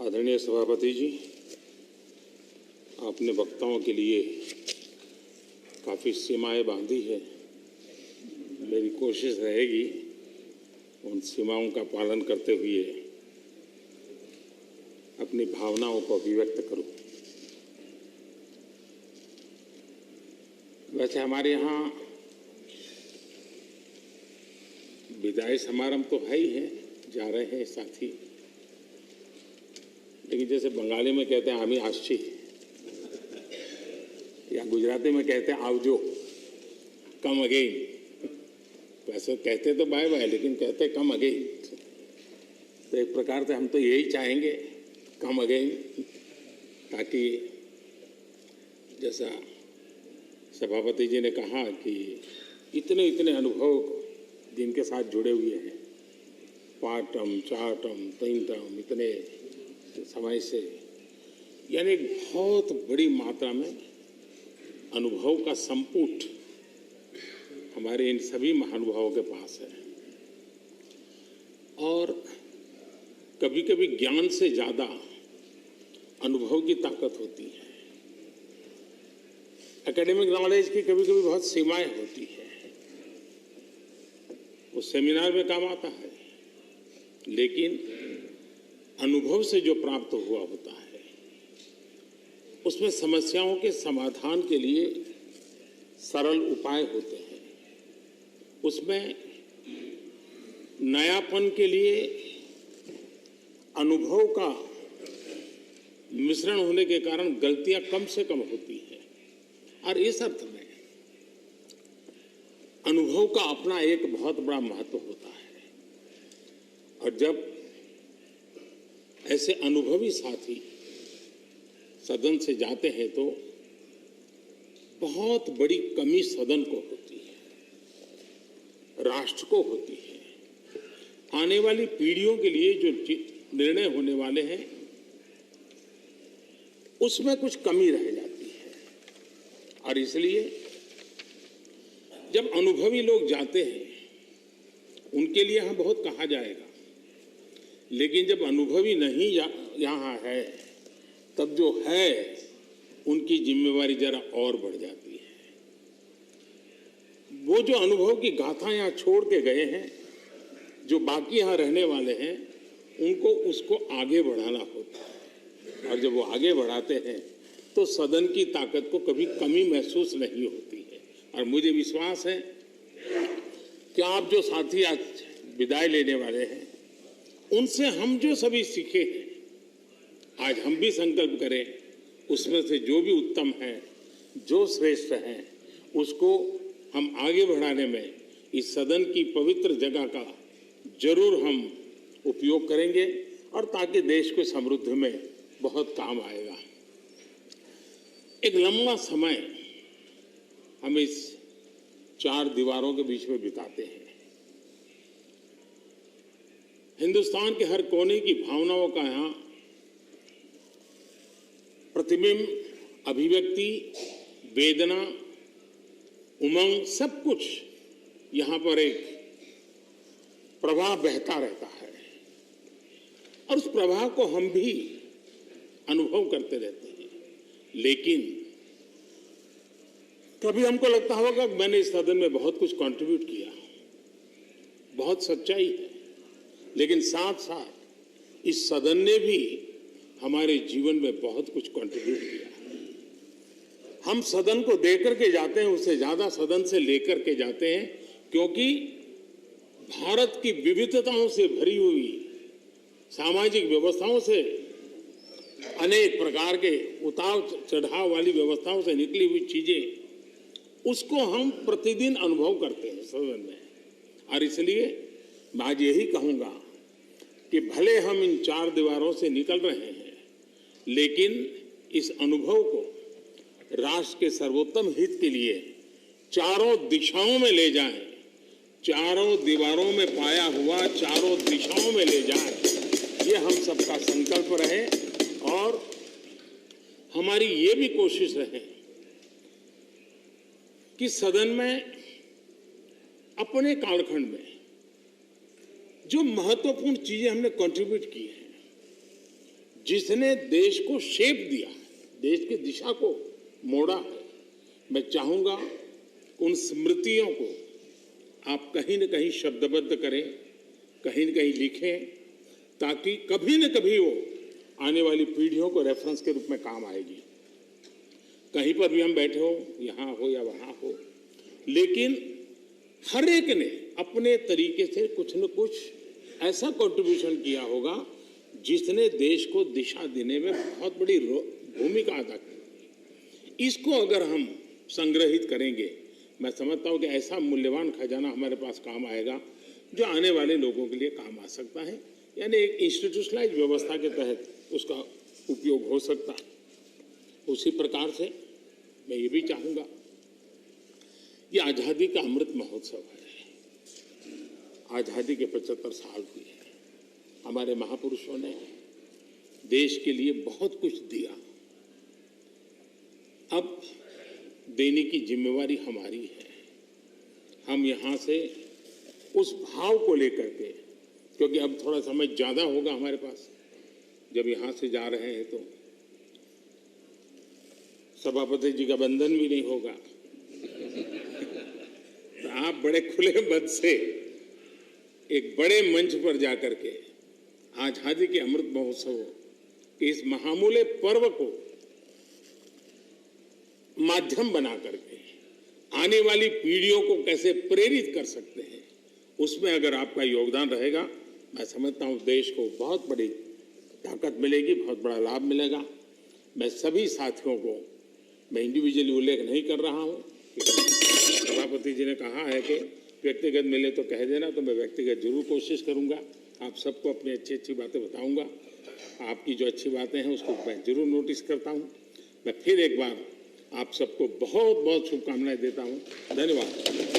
आदरणीय सभापति जी, आपने वक्ताओं के लिए काफ़ी सीमाएं बांधी है। मेरी कोशिश रहेगी उन सीमाओं का पालन करते हुए अपनी भावनाओं को अभिव्यक्त करूं। वैसे हमारे यहाँ विदाई समारंभ तो है ही है, जा रहे हैं साथी, लेकिन जैसे बंगाली में कहते हैं आमी आश्ची, या गुजराती में कहते हैं आवजो, कम अगेन। वैसे कहते तो बाय बाय, लेकिन कहते कम अगेन। तो एक प्रकार से हम तो यही चाहेंगे, कम अगेन, ताकि जैसा सभापति जी ने कहा कि इतने इतने अनुभव जिनके साथ जुड़े हुए हैं, पाटम चाटम तैंतम, इतने समय से, यानी एक बहुत बड़ी मात्रा में अनुभव का संपुट हमारे इन सभी महानुभावों के पास है। और कभी कभी ज्ञान से ज्यादा अनुभव की ताकत होती है। एकेडमिक नॉलेज की कभी कभी बहुत सीमाएं होती है, वो सेमिनार में काम आता है, लेकिन अनुभव से जो प्राप्त हुआ होता है उसमें समस्याओं के समाधान के लिए सरल उपाय होते हैं, उसमें नयापन के लिए अनुभव का मिश्रण होने के कारण गलतियां कम से कम होती हैं। और इस अर्थ में अनुभव का अपना एक बहुत बड़ा महत्व होता है। और जब ऐसे अनुभवी साथी सदन से जाते हैं तो बहुत बड़ी कमी सदन को होती है, राष्ट्र को होती है। आने वाली पीढ़ियों के लिए जो निर्णय होने वाले हैं उसमें कुछ कमी रह जाती है। और इसलिए जब अनुभवी लोग जाते हैं उनके लिए यहाँ बहुत कहा जाएगा, लेकिन जब अनुभवी नहीं यहाँ है तब जो है उनकी जिम्मेवारी जरा और बढ़ जाती है। वो जो अनुभव की गाथा यहाँ छोड़ के गए हैं, जो बाकी यहाँ रहने वाले हैं, उनको उसको आगे बढ़ाना होता है। और जब वो आगे बढ़ाते हैं तो सदन की ताकत को कभी कमी महसूस नहीं होती है। और मुझे विश्वास है कि आप जो साथी आज विदाई लेने वाले हैं, उनसे हम जो सभी सीखे हैं, आज हम भी संकल्प करें उसमें से जो भी उत्तम है, जो श्रेष्ठ है, उसको हम आगे बढ़ाने में इस सदन की पवित्र जगह का जरूर हम उपयोग करेंगे, और ताकि देश को समृद्धि में बहुत काम आएगा। एक लंबा समय हम इस चार दीवारों के बीच में बिताते हैं। हिंदुस्तान के हर कोने की भावनाओं का यहाँ प्रतिबिंब, अभिव्यक्ति, वेदना, उमंग, सब कुछ यहाँ पर एक प्रवाह बहता रहता है। और उस प्रवाह को हम भी अनुभव करते रहते हैं। लेकिन कभी हमको लगता होगा कि मैंने इस सदन में बहुत कुछ कंट्रीब्यूट किया, बहुत सच्चाई है, लेकिन साथ साथ इस सदन ने भी हमारे जीवन में बहुत कुछ कंट्रीब्यूट किया। हम सदन को देकर के जाते हैं, उससे ज्यादा सदन से लेकर के जाते हैं, क्योंकि भारत की विविधताओं से भरी हुई सामाजिक व्यवस्थाओं से, अनेक प्रकार के उतार चढ़ाव वाली व्यवस्थाओं से निकली हुई चीजें, उसको हम प्रतिदिन अनुभव करते हैं सदन में। और इसलिए मैं आज यही कहूंगा कि भले हम इन चार दीवारों से निकल रहे हैं, लेकिन इस अनुभव को राष्ट्र के सर्वोत्तम हित के लिए चारों दिशाओं में ले जाएं, चारों दीवारों में पाया हुआ चारों दिशाओं में ले जाएं, ये हम सबका संकल्प रहे। और हमारी ये भी कोशिश रहे कि सदन में अपने कालखंड में जो महत्वपूर्ण चीजें हमने कंट्रीब्यूट की हैं, जिसने देश को शेप दिया, देश की दिशा को मोड़ा है। मैं चाहूंगा उन स्मृतियों को आप कहीं न कहीं शब्दबद्ध करें, कहीं न कहीं लिखें, ताकि कभी न कभी वो आने वाली पीढ़ियों को रेफरेंस के रूप में काम आएगी। कहीं पर भी हम बैठे हो, यहाँ हो या वहाँ हो, लेकिन हर एक ने अपने तरीके से कुछ न कुछ ऐसा कंट्रीब्यूशन किया होगा जिसने देश को दिशा देने में बहुत बड़ी भूमिका अदा की। इसको अगर हम संग्रहित करेंगे, मैं समझता हूँ कि ऐसा मूल्यवान खजाना हमारे पास काम आएगा जो आने वाले लोगों के लिए काम आ सकता है। यानी एक इंस्टीट्यूशनलाइज व्यवस्था के तहत उसका उपयोग हो सकता है। उसी प्रकार से मैं ये भी चाहूँगा, ये आज़ादी का अमृत महोत्सव है। आज़ादी के 75 साल हुए हैं। हमारे महापुरुषों ने देश के लिए बहुत कुछ दिया। अब देने की जिम्मेवारी हमारी है। हम यहाँ से उस भाव को लेकर के, क्योंकि अब थोड़ा समय ज़्यादा होगा हमारे पास, जब यहाँ से जा रहे हैं तो सभापति जी का बंधन भी नहीं होगा। तो आप बड़े खुले मन से एक बड़े मंच पर जाकर के आज़ादी के अमृत महोत्सव के इस महामूल्य पर्व को माध्यम बना करके आने वाली पीढ़ियों को कैसे प्रेरित कर सकते हैं, उसमें अगर आपका योगदान रहेगा, मैं समझता हूँ देश को बहुत बड़ी ताकत मिलेगी, बहुत बड़ा लाभ मिलेगा। मैं सभी साथियों को, मैं इंडिविजुअली उल्लेख नहीं कर रहा हूँ, सभापति जी ने कहा है कि व्यक्तिगत मिले तो कह देना, तो मैं व्यक्तिगत जरूर कोशिश करूँगा। आप सबको अपनी अच्छी अच्छी बातें बताऊँगा। आपकी जो अच्छी बातें हैं उसको मैं जरूर नोटिस करता हूँ। मैं फिर एक बार आप सबको बहुत बहुत शुभकामनाएं देता हूँ। धन्यवाद।